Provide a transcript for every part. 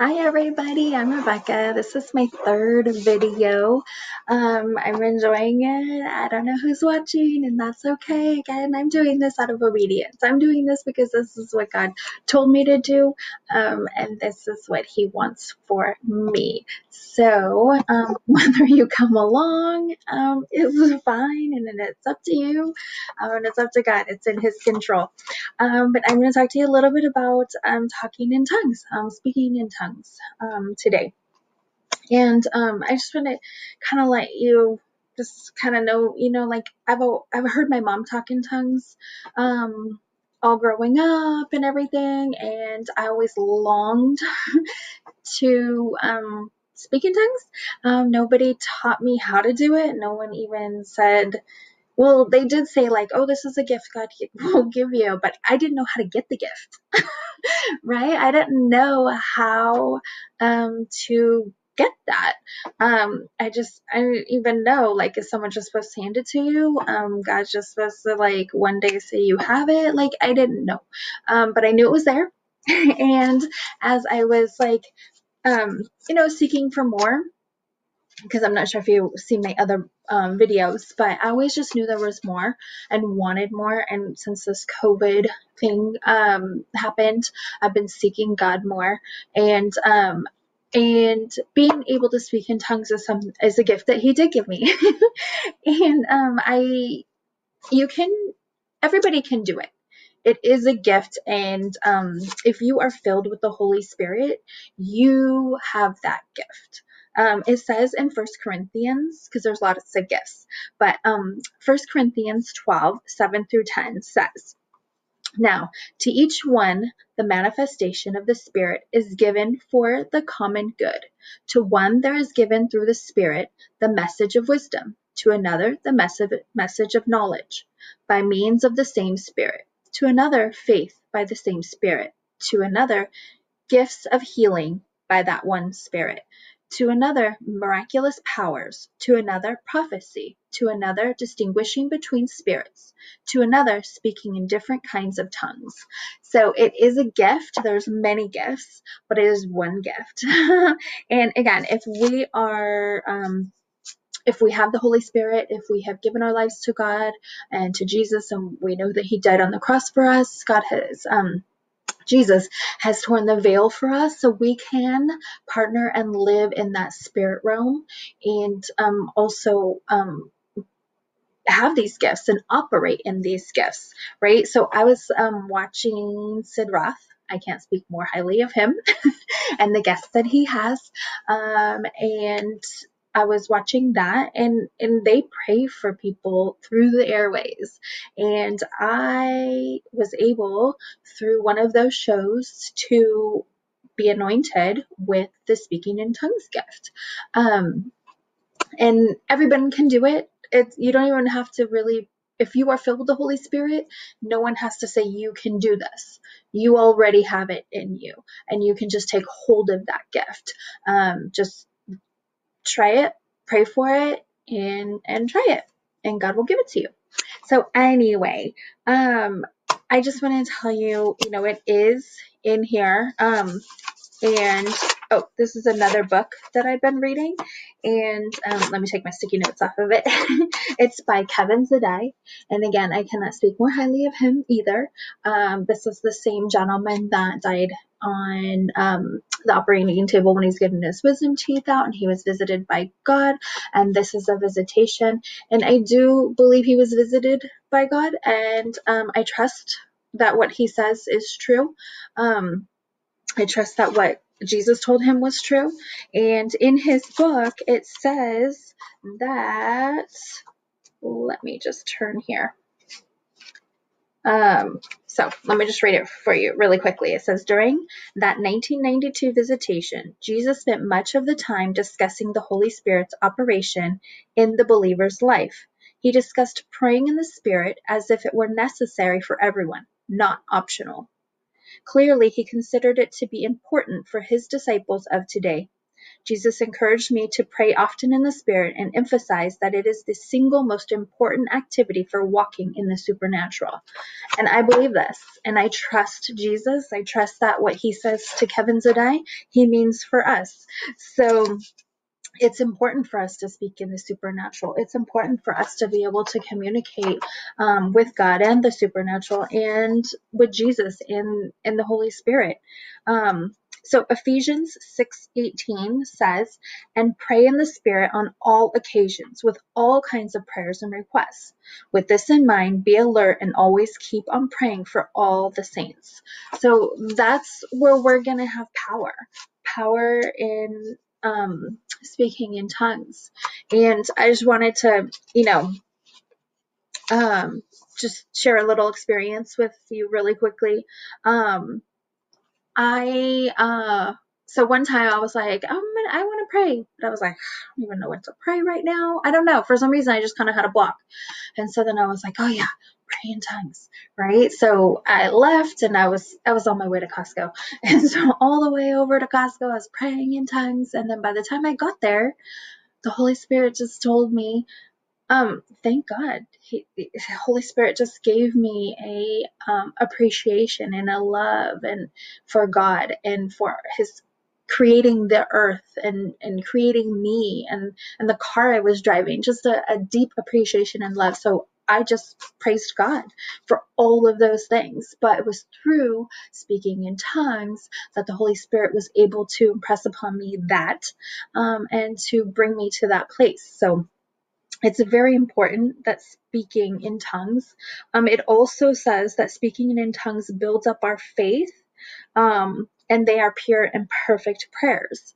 Hi everybody, I'm Rebecca. This is my third video. I'm enjoying it. I don't know who's watching, and that's okay. Again, I'm doing this out of obedience. I'm doing this because this is what God told me to do, and this is what He wants for me. So, whether you come along is fine, and then it's up to you, and it's up to God. It's in His control. But I'm going to talk to you a little bit about talking in tongues, speaking in tongues today. And I just want to kind of let you just kind of know, like I've heard my mom talk in tongues all growing up and everything. And I always longed to speak in tongues. Nobody taught me how to do it. No one even said, well, they did say like, oh, this is a gift God will give you, but I didn't know how to get the gift, right? I didn't know how to get that. I didn't even know, like, is someone just supposed to hand it to you? God's just supposed to like one day say you have it? Like, I didn't know. But I knew it was there. And as I was like, seeking for more, because I'm not sure if you've seen my other videos, but I always just knew there was more and wanted more. And since this COVID thing happened, I've been seeking God more. And being able to speak in tongues is a gift that He did give me. And everybody can do it. It is a gift, and if you are filled with the Holy Spirit, you have that gift. It says in 1 Corinthians, because there's lots of gifts, but 1 Corinthians 12:7-10 says, now, to each one, the manifestation of the Spirit is given for the common good. To one, there is given through the Spirit the message of wisdom, to another, the message of knowledge, by means of the same Spirit, to another, faith by the same Spirit, to another, gifts of healing by that one Spirit, to another, miraculous powers, to another, prophecy, to another, distinguishing between spirits, to another, speaking in different kinds of tongues. So it is a gift. There's many gifts, but it is one gift. And again, if we have the Holy Spirit, if we have given our lives to God and to Jesus, and we know that He died on the cross for us, Jesus has torn the veil for us, so we can partner and live in that spirit realm, and also have these gifts and operate in these gifts, right? So I was watching Sid Roth. I can't speak more highly of him and the guests that he has. And I was watching that, and they pray for people through the airways. And I was able, through one of those shows, to be anointed with the speaking in tongues gift. And everyone can do it. You don't even have to really, if you are filled with the Holy Spirit, no one has to say you can do this. You already have it in you, and you can just take hold of that gift. Just try it, pray for it, and try it, and God will give it to you. So anyway, I just want to tell you, it is in here. And this is another book that I've been reading, and let me take my sticky notes off of it. It's by Kevin Zadai, and again, I cannot speak more highly of him either. This is the same gentleman that died on the operating table when he's getting his wisdom teeth out, and he was visited by God, and this is a visitation, and I do believe he was visited by God, and I trust that what he says is true. I trust that what Jesus told him was true. And in his book, it says that, let me just turn here. So let me just read it for you really quickly. It says, during that 1992 visitation, Jesus spent much of the time discussing the Holy Spirit's operation in the believer's life. He discussed praying in the Spirit as if it were necessary for everyone, not optional. Clearly, he considered it to be important for his disciples of today. Jesus encouraged me to pray often in the Spirit and emphasized that it is the single most important activity for walking in the supernatural. And I believe this, and I trust Jesus. I trust that what he says to Kevin Zadai, he means for us. So it's important for us to speak in the supernatural. It's important for us to be able to communicate with God and the supernatural and with Jesus and the Holy Spirit. So Ephesians 6:18 says, "And pray in the Spirit on all occasions with all kinds of prayers and requests. With this in mind, be alert and always keep on praying for all the saints." So that's where we're going to have power in speaking in tongues. And I just wanted to, just share a little experience with you really quickly. So one time I was like, I want to pray, but I was like, I don't even know what to pray right now. I don't know. For some reason, I just kind of had a block. And so then I was like, oh yeah, pray in tongues, right? So I left and I was on my way to Costco. And so all the way over to Costco, I was praying in tongues. And then by the time I got there, the Holy Spirit just told me, thank God, the Holy Spirit just gave me a appreciation and a love and for God and for His creating the earth and creating me and the car I was driving, just a deep appreciation and love. So I just praised God for all of those things. But it was through speaking in tongues that the Holy Spirit was able to impress upon me that and to bring me to that place. So it's very important that speaking in tongues. It also says that speaking in tongues builds up our faith, and they are pure and perfect prayers.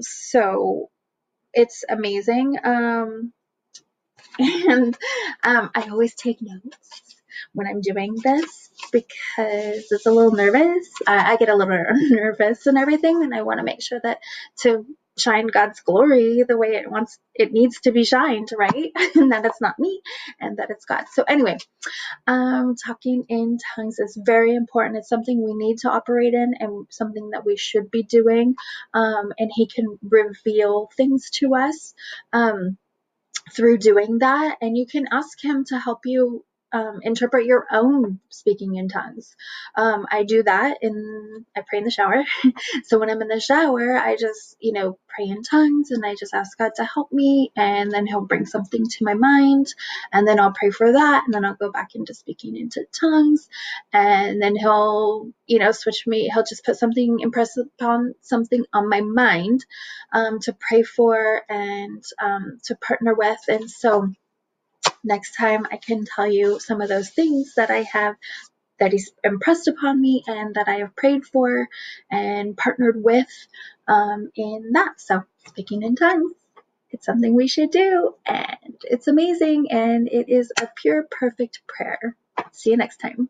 So it's amazing. And I always take notes when I'm doing this because it's a little nervous. I get a little nervous and everything, and I want to make sure that to shine God's glory the way it needs to be shined, right? And that it's not me and that it's God. So anyway, talking in tongues is very important. It's something we need to operate in and something that we should be doing. And He can reveal things to us through doing that, and you can ask him to help you interpret your own speaking in tongues. I do that I pray in the shower. So when I'm in the shower, I just, pray in tongues and I just ask God to help me, and then he'll bring something to my mind, and then I'll pray for that, and then I'll go back into speaking into tongues, and then he'll, he'll just put something, impress upon something on my mind to pray for and to partner with. And so next time I can tell you some of those things that I have, that he's impressed upon me and that I have prayed for and partnered with in that. So speaking in tongues, it's something we should do, and it's amazing, and it is a pure, perfect prayer. See you next time.